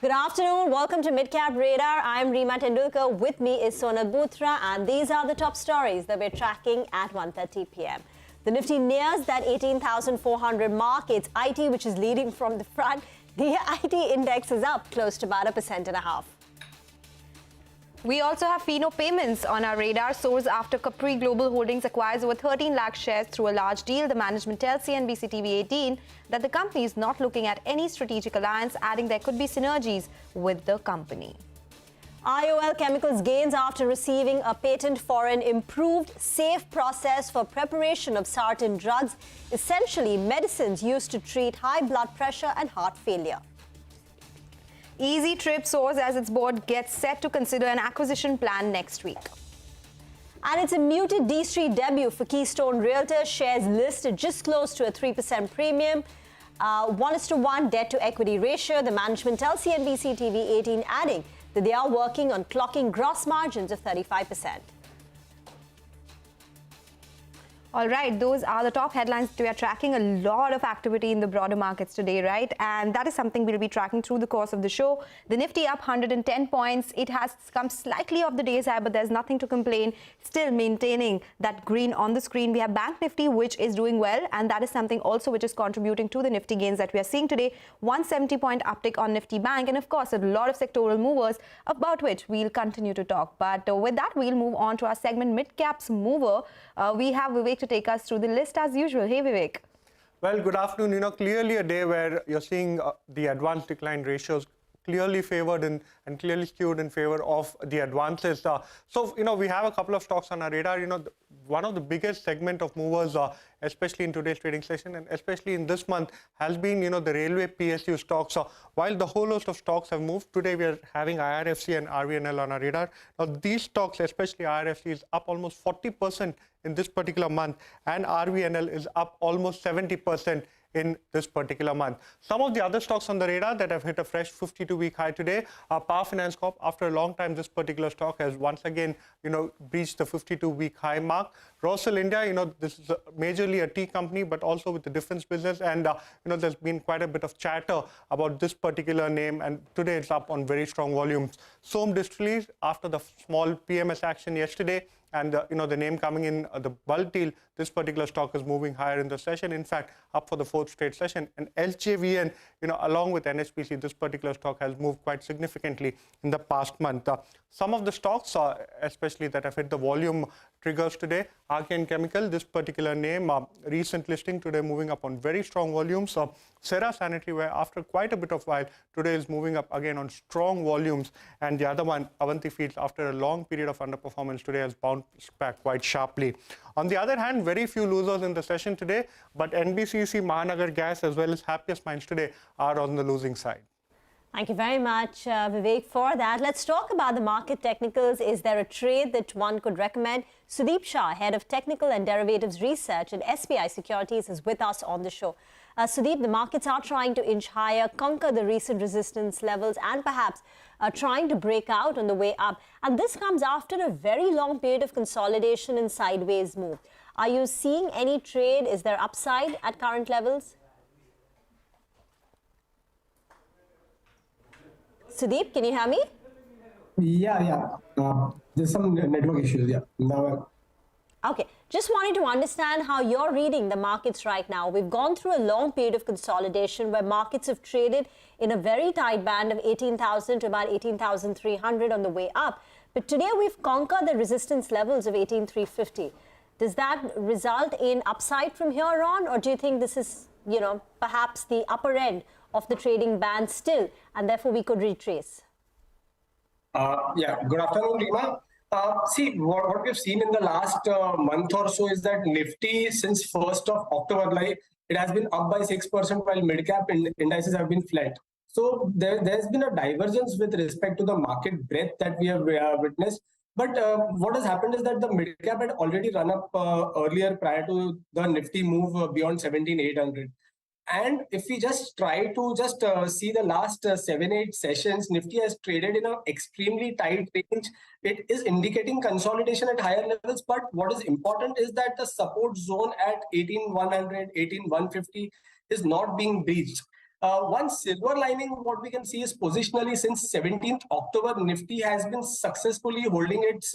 Good afternoon. Welcome to Midcap Radar. I'm Reema Tendulkar. With me is Sonal Boothra, and these are the top stories that we're tracking at 1:30 p.m. The Nifty nears that 18,400 mark. It's IT which is leading from the front. The IT index is up close to about 1.5%. We also have Fino Payments on our radar. Soars after Capri Global Holdings acquires over 13 lakh shares through a large deal. The management tells CNBC-TV18 that the company is not looking at any strategic alliance, adding there could be synergies with the company. IOL Chemicals gains after receiving a patent for an improved, safe process for preparation of certain drugs, essentially medicines used to treat high blood pressure and heart failure. Easy Trip soars as its board gets set to consider an acquisition plan next week. And it's a muted D Street debut for Keystone Realtors. Shares listed just close to a 3% premium. 1:1 debt to equity ratio. The management tells CNBC TV18, adding that they are working on clocking gross margins of 35%. All right, those are the top headlines that we are tracking. A lot of activity in the broader markets today, right? And that is something we'll be tracking through the course of the show. The Nifty up 110 points. It has come slightly off the day's high, but there's nothing to complain. Still maintaining that green on the screen. We have Bank Nifty, which is doing well. And that is something also which is contributing to the Nifty gains that we are seeing today. 170-point uptick on Nifty Bank. And of course, a lot of sectoral movers about which we'll continue to talk. But with that, we'll move on to our segment Midcap's Mover. We have Vivek to take us through the list as usual. Hey, Vivek. Well, good afternoon. Clearly a day where you're seeing the advance decline ratios clearly favored and clearly skewed in favor of the advances. We have a couple of stocks on our radar. One of the biggest segment of movers, especially in today's trading session and especially in this month, has been, the railway PSU stocks. While the whole host of stocks have moved, today we are having IRFC and RVNL on our radar. Now, these stocks, especially IRFC, is up almost 40% in this particular month, and RVNL is up almost 70% in this particular month. Some of the other stocks on the radar that have hit a fresh 52-week high today are Power Finance Corp. After a long time, this particular stock has once again, breached the 52-week high mark. Rossel India, this is majorly a tea company, but also with the defense business. And, there's been quite a bit of chatter about this particular name. And today it's up on very strong volumes. Soam Distilleries, after the small PMS action yesterday, and the name coming in the bulk deal, this particular stock is moving higher in the session. In fact, up for the fourth straight session. And LJVN, along with NSPC, this particular stock has moved quite significantly in the past month. Some of the stocks, especially that have hit the volume triggers today, Archean Chemical, this particular name, recent listing today moving up on very strong volumes. Cera Sanitary Ware, after quite a bit of while, today is moving up again on strong volumes. And the other one, Avanti Feeds, after a long period of underperformance, today has bounced back quite sharply. On the other hand, very few losers in the session today, but NBCC, Mahanagar Gas, as well as Happiest Minds today are on the losing side. Thank you very much, Vivek, for that. Let's talk about the market technicals. Is there a trade that one could recommend? Sudeep Shah, Head of Technical and Derivatives Research at SBI Securities, is with us on the show. Sudeep, the markets are trying to inch higher, conquer the recent resistance levels, and perhaps trying to break out on the way up. And this comes after a very long period of consolidation and sideways move. Are you seeing any trade? Is there upside at current levels? Sudeep, can you hear me? Yeah. There's some network issues, yeah. Now, okay, just wanted to understand how you're reading the markets right now. We've gone through a long period of consolidation where markets have traded in a very tight band of 18,000 to about 18,300 on the way up. But today we've conquered the resistance levels of 18,350. Does that result in upside from here on, or do you think this is, perhaps the upper end of the trading band still, and therefore we could retrace? Good afternoon, Reema. See, what we've seen in the last month or so is that Nifty, since 1st of October, it has been up by 6%, while mid-cap indices have been flat. So there's been a divergence with respect to the market breadth that we have witnessed. But what has happened is that the mid-cap had already run up earlier prior to the Nifty move beyond 17,800. And if we just try to see the last 7-8 sessions, Nifty has traded in an extremely tight range. It is indicating consolidation at higher levels. But what is important is that the support zone at 18,100, 18,150 is not being breached. One silver lining, what we can see is positionally since 17th October, Nifty has been successfully holding its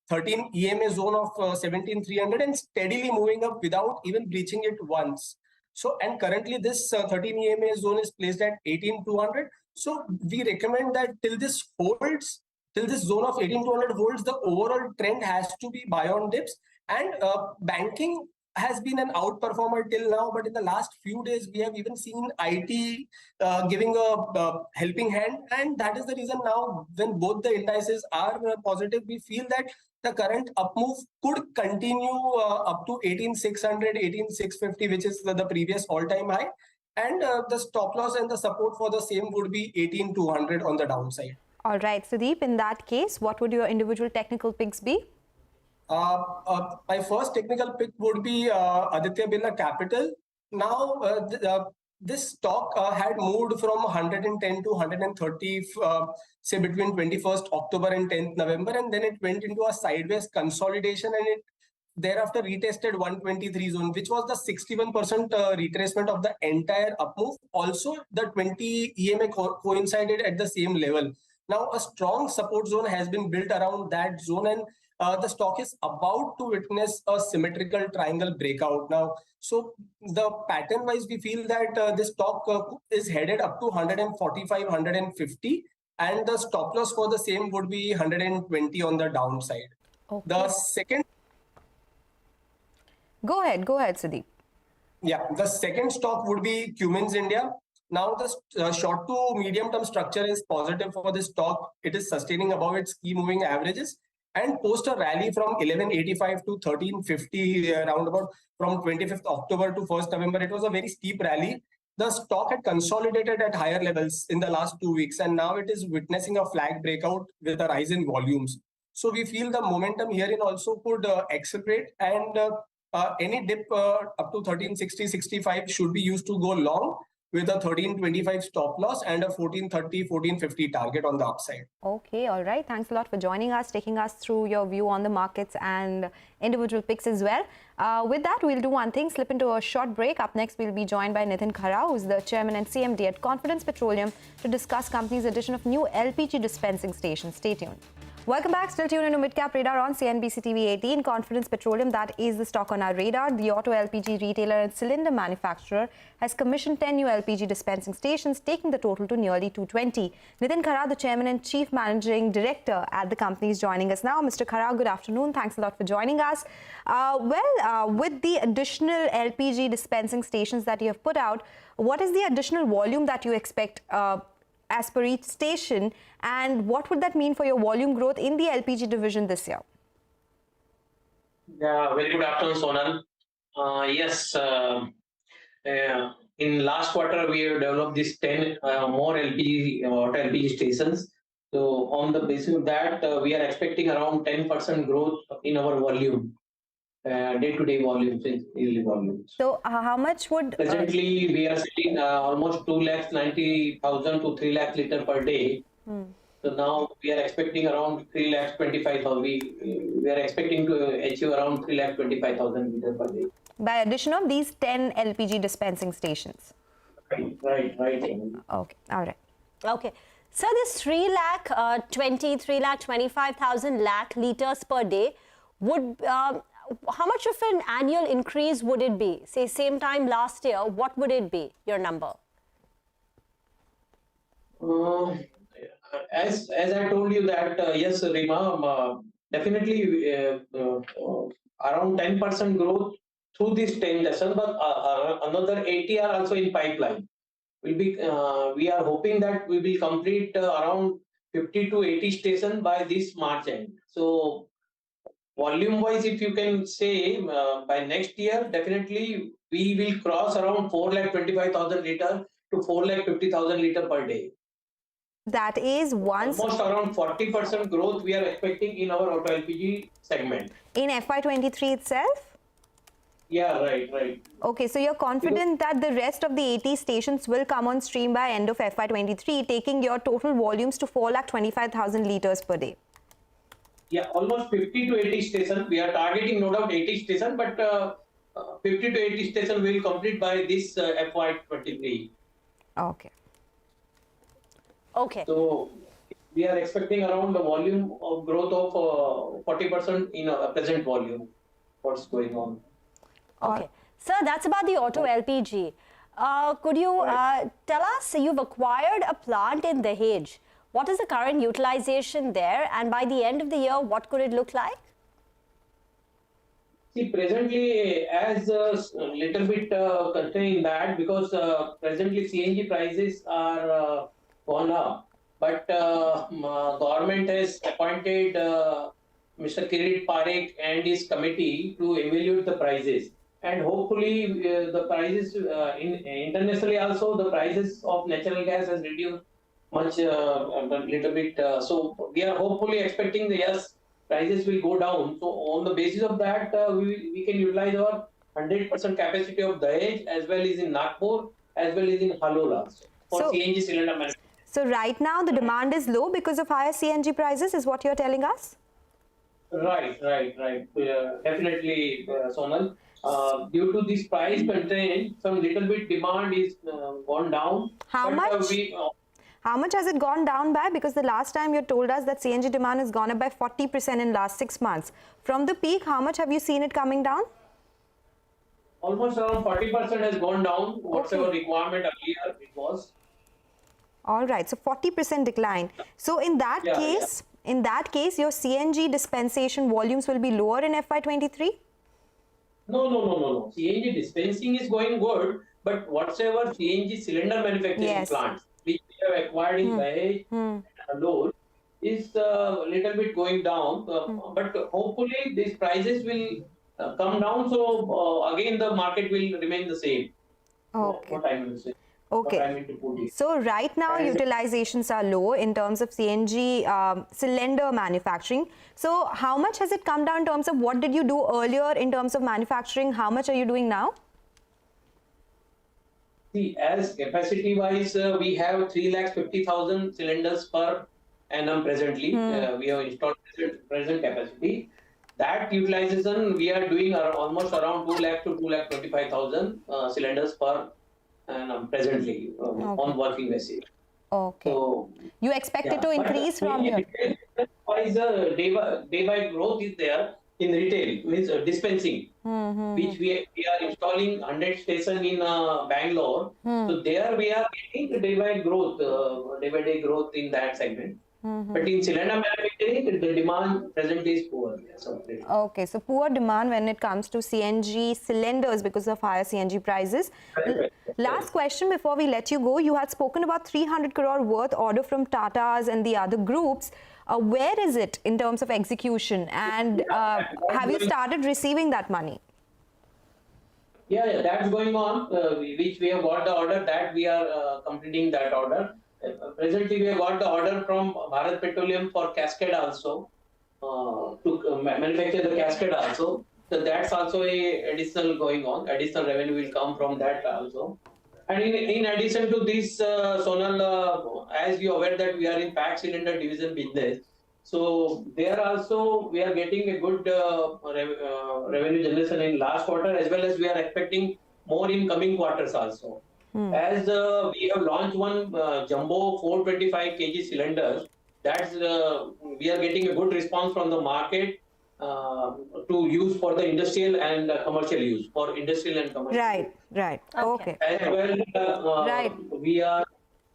13 EMA zone of 17,300 and steadily moving up without even breaching it once. So, and currently this 13 EMA zone is placed at 18,200. So we recommend that till this holds, till this zone of 18,200 holds, the overall trend has to be buy on dips. And banking has been an outperformer till now, but in the last few days we have even seen IT giving a helping hand, and that is the reason now when both the indices are positive, we feel that the current up move could continue up to 18,600, 18,650, which is the previous all-time high, and the stop loss and the support for the same would be 18,200 on the downside. All right, Sudeep, in that case, what would your individual technical picks be? My first technical pick would be Aditya Birla Capital. Now, this stock had moved from 110 to 130, say between 21st October and 10th November, and then it went into a sideways consolidation, and it thereafter retested 123 zone, which was the 61% retracement of the entire up move. Also, the 20 EMA coincided at the same level. Now, a strong support zone has been built around that zone, and the stock is about to witness a symmetrical triangle breakout now. So the pattern wise, we feel that this stock is headed up to 145, 150, and the stop loss for the same would be 120 on the downside. Okay. The second... Go ahead, Sudeep. Yeah, the second stock would be Cummins India. Now, the short to medium term structure is positive for this stock. It is sustaining above its key moving averages, and post a rally from 1185 to 1350 roundabout from 25th October to 1st November. It was a very steep rally. The stock had consolidated at higher levels in the last 2 weeks, and now it is witnessing a flag breakout with a rise in volumes. So we feel the momentum herein also could accelerate, and any dip up to 1360, 65 should be used to go long, with a 1325 stop loss and a 1430, 1450 target on the upside. Okay, all right. Thanks a lot for joining us, taking us through your view on the markets and individual picks as well. With that, we'll do one thing, slip into a short break. Up next, we'll be joined by Nitin Khara, who's the chairman and CMD at Confidence Petroleum, to discuss company's addition of new LPG dispensing stations. Stay tuned. Welcome back. Still tuned into Midcap Radar on CNBC-TV18. Confidence Petroleum, that is the stock on our radar. The auto LPG retailer and cylinder manufacturer has commissioned 10 new LPG dispensing stations, taking the total to nearly 220. Nitin Khara, the chairman and chief managing director at the company, is joining us now. Mr. Khara, good afternoon. Thanks a lot for joining us. With the additional LPG dispensing stations that you have put out, what is the additional volume that you expect as per each station, and what would that mean for your volume growth in the LPG division this year? Yeah, very good afternoon, Sonal. Yes, in last quarter we have developed this 10 more LPG stations. So on the basis of that, we are expecting around 10% growth in our volume. Day-to-day volumes, daily volumes. So how much would... Presently, we are selling almost 290,000 to 3 lakh litre per day. So now we are expecting around 3,25,000. We are expecting to achieve around 3,25,000 litre per day. By addition of these 10 LPG dispensing stations? Right. Okay, all right. Okay. So this 3,25,000 litres per day would... how much of an annual increase would it be? Say same time last year, what would it be, your number? As I told you that, yes, Rima, definitely around 10% growth through this 10 lessons, but another 80 are also in pipeline. We are hoping that we will complete around 50 to 80 stations by this March end. So volume wise, if you can say by next year, definitely we will cross around 4,25,000 litre to 4,50,000 litre per day. That is once... Almost around 40% growth we are expecting in our auto LPG segment. In FY23 itself? Yeah, right. Okay, so you're confident that the rest of the 80 stations will come on stream by end of FY23, taking your total volumes to 4,25,000 litres per day. Yeah, almost 50 to 80 stations. We are targeting no doubt 80 stations, but 50 to 80 stations will complete by this FY23. Okay. Okay. So we are expecting around the volume of growth of 40% in a present volume. What's going on? Okay. Sir, that's about the auto LPG. Could you tell us, you've acquired a plant in Dahej. What is the current utilization there? And by the end of the year, what could it look like? See, presently, as a little bit constrained that because presently CNG prices are gone up, but government has appointed Mr. Kirit Parekh and his committee to evaluate the prices, and hopefully the prices internationally also the prices of natural gas has reduced much a little bit. So we are hopefully expecting the prices will go down. So on the basis of that, we can utilize our 100% capacity of Dahej as well as in Nagpur as well as in Halol also for CNG cylinder manufacturing. So right now the demand is low because of higher CNG prices, is what you're telling us? Right. Definitely, Sonal. Due to this price constraint, some little bit demand is gone down. How much? How much has it gone down by? Because the last time you told us that CNG demand has gone up by 40% in last 6 months. From the peak, how much have you seen it coming down? Almost around 40% has gone down. Whatever requirement earlier it was. All right, so 40% decline. So in that case, your CNG dispensation volumes will be lower in FY23? No. CNG dispensing is going good, but whatever CNG cylinder manufacturing plants which we have acquired in Dahej and Halol is a little bit going down, but hopefully these prices will come down. So again, the market will remain the same. Okay. What I will say. Okay. So right now utilizations are low in terms of CNG cylinder manufacturing. So how much has it come down in terms of what did you do earlier in terms of manufacturing? How much are you doing now? See, as capacity wise, we have 350,000 cylinders per annum presently. We have installed present capacity. That utilization we are doing almost around 2 lakh to 2,25,000 cylinders per annum presently on working basis. Okay. So you expect it to increase from here? Day by growth is there in retail, means dispensing, which we are installing 100 station in Bangalore. So there we are getting day by day growth in that segment. But in cylinder manufacturing, the demand presently is poor. Okay, so poor demand when it comes to CNG cylinders because of higher CNG prices. Last question before we let you go. You had spoken about 300 crore worth order from Tata's and the other groups. Where is it in terms of execution, and have you started receiving that money? Yeah, that's going on, which we have got the order that we are completing that order. Presently, we have got the order from Bharat Petroleum for cascade also, to manufacture the cascade also. So that's also a additional going on. Additional revenue will come from that also. And in addition to this, Sonal, as you are aware that we are in pack cylinder division business, so there also we are getting a good revenue generation in last quarter, as well as we are expecting more in coming quarters also. As we have launched one jumbo 425 kg cylinder, that's we are getting a good response from the market to use for the industrial and commercial use, for industrial and commercial. Right. Okay. As well, we are.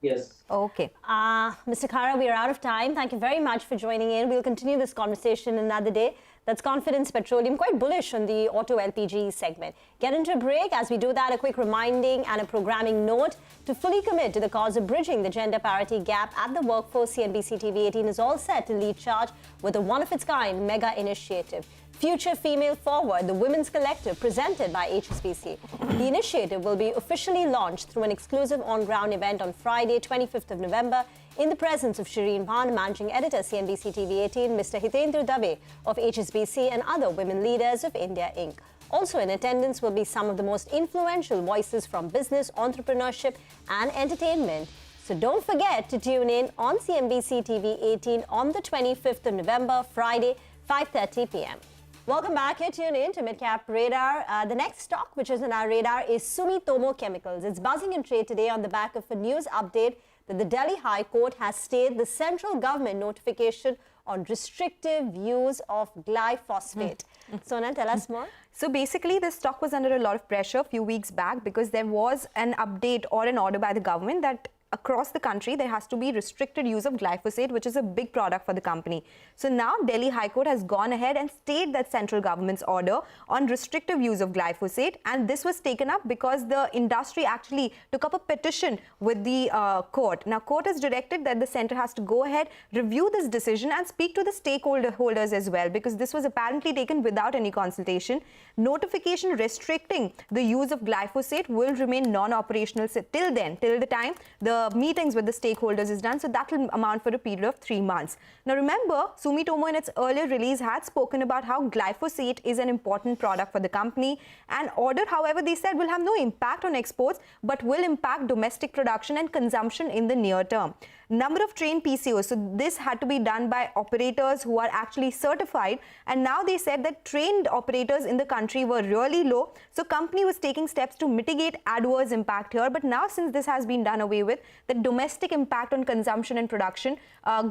Yes. Okay. Mr. Khara, we are out of time. Thank you very much for joining in. We'll continue this conversation another day. That's Confidence Petroleum, quite bullish on the auto LPG segment. Get into a break. As we do that, a quick reminding and a programming note to fully commit to the cause of bridging the gender parity gap at the workforce. CNBC-TV18 is all set to lead charge with a one-of-its-kind mega initiative. Future Female Forward, the Women's Collective, presented by HSBC. The initiative will be officially launched through an exclusive on-ground event on Friday, 25th of November, in the presence of Shireen Bhan, Managing Editor, CNBC-TV18, Mr. Hitendra Dave of HSBC, and other women leaders of India Inc. Also in attendance will be some of the most influential voices from business, entrepreneurship, and entertainment. So don't forget to tune in on CNBC-TV18 on the 25th of November, Friday, 5:30 p.m. Welcome back. You're tuned in to Midcap Radar. The next stock which is on our radar is Sumitomo Chemicals. It's buzzing in trade today on the back of a news update that the Delhi High Court has stayed the central government notification on restrictive use of glyphosate. Sonal, tell us more. So basically, this stock was under a lot of pressure a few weeks back because there was an update or an order by the government that across the country, there has to be restricted use of glyphosate, which is a big product for the company. So now Delhi High Court has gone ahead and stayed that central government's order on restrictive use of glyphosate. And this was taken up because the industry actually took up a petition with the court. Now, court has directed that the center has to go ahead, review this decision and speak to the stakeholders as well, because this was apparently taken without any consultation. Notification restricting the use of glyphosate will remain non-operational till then, till the time the meetings with the stakeholders is done. So that will amount for a period of 3 months. Now remember, Sumitomo in its earlier release had spoken about how glyphosate is an important product for the company, and order, however, they said will have no impact on exports but will impact domestic production and consumption in the near term. Number of trained PCOs, so this had to be done by operators who are actually certified, and now they said that trained operators in the country were really low, so company was taking steps to mitigate adverse impact here. But now since this has been done away with, the domestic impact on consumption and production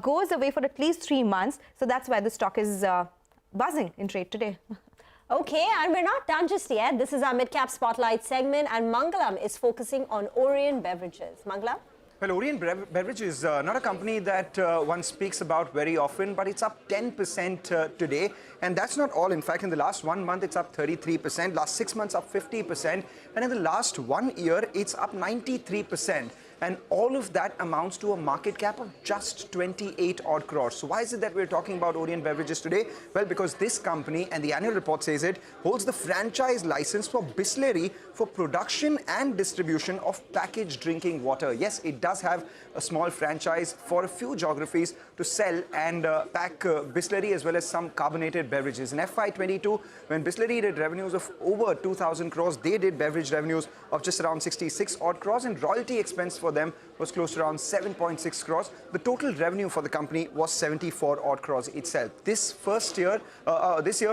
goes away for at least 3 months, so that's why the stock is buzzing in trade today. Okay, and we're not done just yet. This is our Midcap Spotlight segment, and Mangalam is focusing on Orient Beverages. Mangalam? Well, Orient Beverage is not a company that one speaks about very often, but it's up 10% today. And that's not all. In fact, in the last 1 month, it's up 33%. Last 6 months, up 50%. And in the last 1 year, it's up 93%. And all of that amounts to a market cap of just 28 odd crores. So why is it that we're talking about Orient Beverages today? Well, because this company, and the annual report says it, holds the franchise license for Bisleri for production and distribution of packaged drinking water. Yes, it does have a small franchise for a few geographies to sell and pack Bisleri as well as some carbonated beverages. In FY22, when Bisleri did revenues of over 2,000 crores, they did beverage revenues of just around 66 odd crores, and royalty expense for them was close to around 7.6 crores. The total revenue for the company was 74 odd crores itself. This year,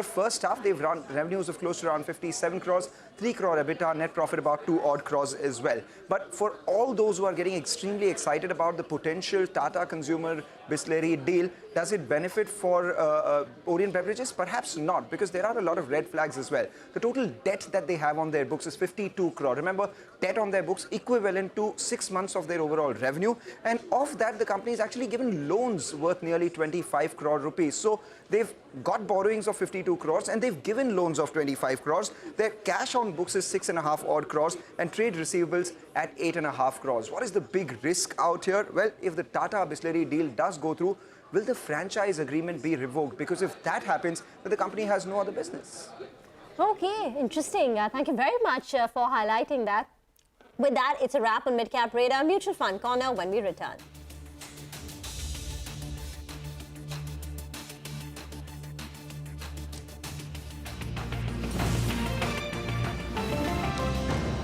first half, they've run revenues of close to around 57 crores, 3 crore EBITDA, net profit about 2 odd crores as well. But for all those who are getting extremely excited about the potential Tata Consumer Bisleri deal, does it benefit for Orient Beverages? Perhaps not, because there are a lot of red flags as well. The total debt that they have on their books is 52 crore. Remember, debt on their books equivalent to 6 months of their overall revenue. And of that, the company is actually given loans worth nearly 25 crore rupees. So they've got borrowings of 52 crores and they've given loans of 25 crores. Their cash on books is 6.5 odd crores and trade receivables at 8.5 crores. What is the big risk out here? Well, if the Tata Bisleri deal does go through, will the franchise agreement be revoked? Because if that happens, then the company has no other business. Okay, interesting. Thank you very much for highlighting that. With that, it's a wrap on Midcap Radar Mutual Fund Corner when we return.